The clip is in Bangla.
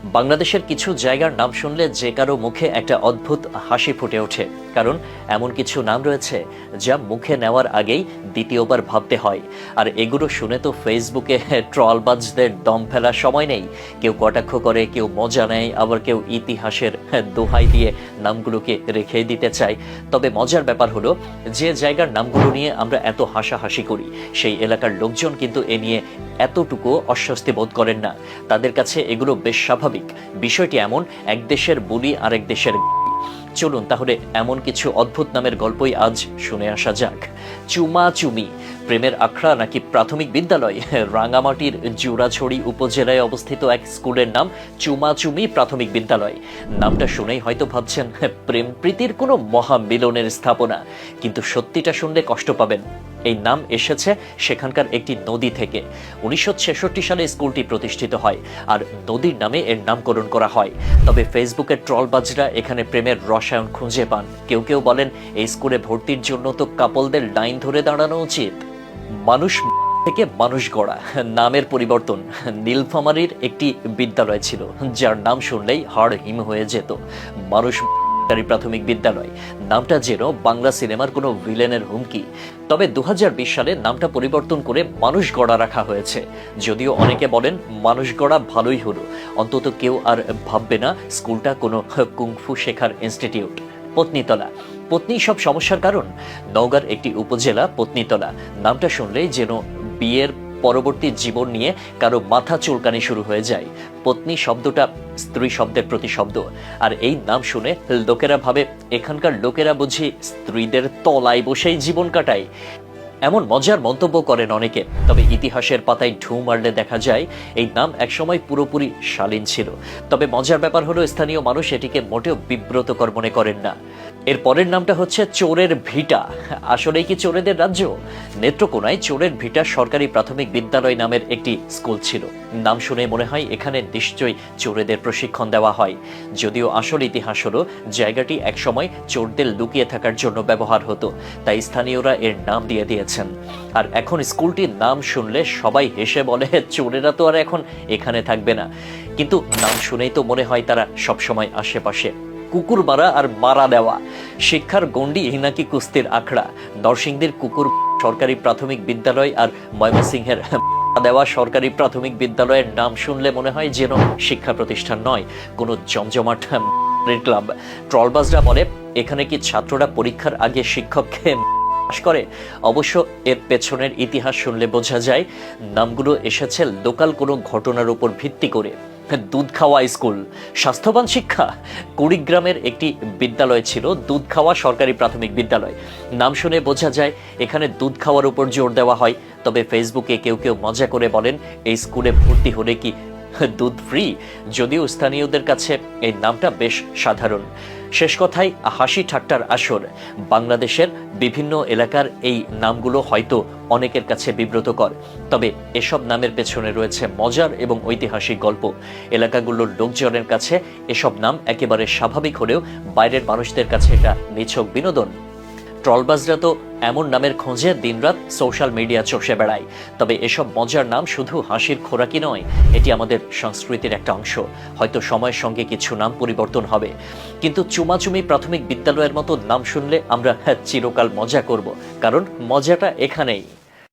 বাংলাদেশের কিছু জায়গার নাম শুনলে যে কারো মুখে একটা অদ্ভুত হাসি ফুটে ওঠে, কারণ এমন কিছু নাম রয়েছে যা মুখে নেওয়ার আগেই দ্বিতীয়বার ভাবতে হয়। আর এগুলো শুনে তো ফেসবুকে ট্রলবাজদের দম ফেলার সময় নেই। কেউ কটাক্ষ করে, কেউ মজা নেয়, আবার কেউ ইতিহাসের দোহাই দিয়ে নামগুলোকে রেখে দিতে চায়। তবে মজার ব্যাপার হলো, যে জায়গার নামগুলো নিয়ে আমরা এত হাসাহাসি করি, সেই এলাকার লোকজন কিন্তু এ নিয়ে এতটুকু অস্বস্তি বোধ করেন না। তাদের কাছে এগুলো বেশ স্বাভাবিক। বিষয়টি এমন, এক দেশের বুলি আরেক দেশের। চলুন তাহলে এমন কিছু অদ্ভুত নামের গল্পই আজ শুনে আসা যাক। চুমাচুমি, প্রেমের আখড়া নাকি প্রাথমিক বিদ্যালয়? রাঙামাটির জোড়াছড়ি উপজেলায় অবস্থিত এক স্কুলের নাম চুমাচুমি প্রাথমিক বিদ্যালয়। নামটা শুনেই হয়তো ভাবছেন প্রেম প্রীতির কোনো মহামিলনের স্থাপনা, কিন্তু সত্যিটা শুনলে কষ্ট পাবেন। এই নাম এসেছে সেখানকার একটি নদী থেকে। 1966 সালে স্কুলটি প্রতিষ্ঠিত হয় আর নদীর নামে এর নামকরণ করা হয়। তবে ফেসবুকের ট্রলবাজরা এখানে প্রেমের রসায়ন খুঁজে পান। কেউ কেউ বলেন এই স্কুলে ভর্তির জন্য তো কাপলদের লাইন ধরে দাঁড়ানো উচিত। মানুষ থেকে মানুষ গড়া, নামের পরিবর্তন। নীলফামারীর একটি বিদ্যালয় ছিল যার নাম শুনলেই হাড় হিম হয়ে যেত। মানুষ প্রাথমিক বিদ্যালয় নামটা যেন বাংলা সিনেমার কোনো ভিলেনের হুমকি। তবে 2020 সালে নামটা পরিবর্তন করে মানুষ গড়া রাখা হয়েছে। যদিও অনেকে বলেন মানুষ গড়া ভালোই হলো, অন্তত কেউ আর ভাববে না স্কুলটা কোনো কুংফু শেখার ইনস্টিটিউট। পত্নীতলা, পত্নী সব সমস্যার কারণ। নওগাঁর একটি উপজেলা পত্নীতলা, নামটা শুনলেই যেন বিয়ের পরবর্তী জীবন নিয়ে কারো মাথা চুলকানি শুরু হয়ে যায়। পত্নী শব্দটা স্ত্রী শব্দের প্রতিশব্দ, আর এই নাম শুনে লোকেরা ভাবে এখানকার লোকেরা বুঝি স্ত্রীদের তলায় বসেই জীবন কাটায়। এমন মজার মন্তব্য করেন অনেকে। তবে ইতিহাসের পাতায় ঢু মারলে দেখা যায় এই নাম একসময় পুরোপুরি শালীন ছিল। তবে মজার ব্যাপার হলো, স্থানীয় মানুষ এটিকে মোটেও বিব্রতকর মনে করেন না। এর পরের নামটা হচ্ছে চোরের ভিটা। আসলেই কি চোরেদের রাজ্য? নেত্রকোনায় চোরের ভিটা সরকারি প্রাথমিক বিদ্যালয় নামের একটি স্কুল ছিল। নাম শুনে মনে হয় এখানে নিশ্চয়ই চোরেদের প্রশিক্ষণ দেওয়া হয়। যদিও আসল ইতিহাস হলো, জায়গাটি একসময় চোরদের লুকিয়ে থাকার জন্য ব্যবহার হতো, তাই স্থানীয়রা এর নাম দিয়ে দিয়েছেন। আর এখন স্কুলটির নাম শুনলে সবাই হেসে বলে চোরেরা তো আর এখন এখানে থাকবে না, কিন্তু নাম শুনেই তো মনে হয় তারা সবসময় আশেপাশে। কুকুর মারা আর মারা দেওয়া, শিক্ষার গণ্ডি নাকি কুস্তির আখড়া? নরসিংদীর কুকুর সরকারি প্রাথমিক বিদ্যালয় আর ময়মনসিংহের দেওয়া সরকারি প্রাথমিক বিদ্যালয়ের নাম শুনলে মনে হয় যেন শিক্ষা প্রতিষ্ঠান নয়, কোনো জমজমাট ক্লাব। ট্রলবাজরা বলে এখানে কি ছাত্ররা পরীক্ষার আগে শিক্ষককে পাশ করে? অবশ্য এর পেছনের ইতিহাস শুনলে বোঝা যায় নামগুলো এসেছে লোকাল কোনো ঘটনার উপর ভিত্তি করে। দুধ খাওয়া স্কুল, স্বাস্থ্যবান শিক্ষা। কুড়িগ্রামের একটি বিদ্যালয় ছিল দুধ খাওয়া সরকারি প্রাথমিক বিদ্যালয়। নাম শুনে বোঝা যায় এখানে দুধ খাওয়ার উপর জোর দেওয়া হয়। তবে ফেসবুকে কেউ কেউ মজা করে বলেন এই স্কুলে ভর্তি হলে কি দুধ ফ্রি? যদিও স্থানীয়দের কাছে এই নামটা বেশ সাধারণ। শেষ কথায় হাসি ঠাট্টার আসর। বাংলাদেশের বিভিন্ন এলাকার এই নামগুলো হয়তো অনেকের কাছে বিব্রতকর, তবে এসব নামের পেছনে রয়েছে মজার এবং ঐতিহাসিক গল্প। এলাকাগুলোর লোকজনের কাছে এসব নাম একেবারে স্বাভাবিক হলেও বাইরের মানুষদের কাছে এটা নিছক বিনোদন। ট্রলবাজরা তো এমন নামের খোঁজে দিনরাত সোশ্যাল মিডিয়া চষে বেড়ায়। তবে এসব মজার নাম শুধু হাসির খোরাকি নয়, এটি আমাদের সংস্কৃতির একটা অংশ। হয়তো সময়ের সঙ্গে কিছু নাম পরিবর্তন হবে, কিন্তু চুমাচুমি প্রাথমিক বিদ্যালয়ের মতো নাম শুনলে আমরা চিরকাল মজা করব, কারণ মজাটা এখানেই।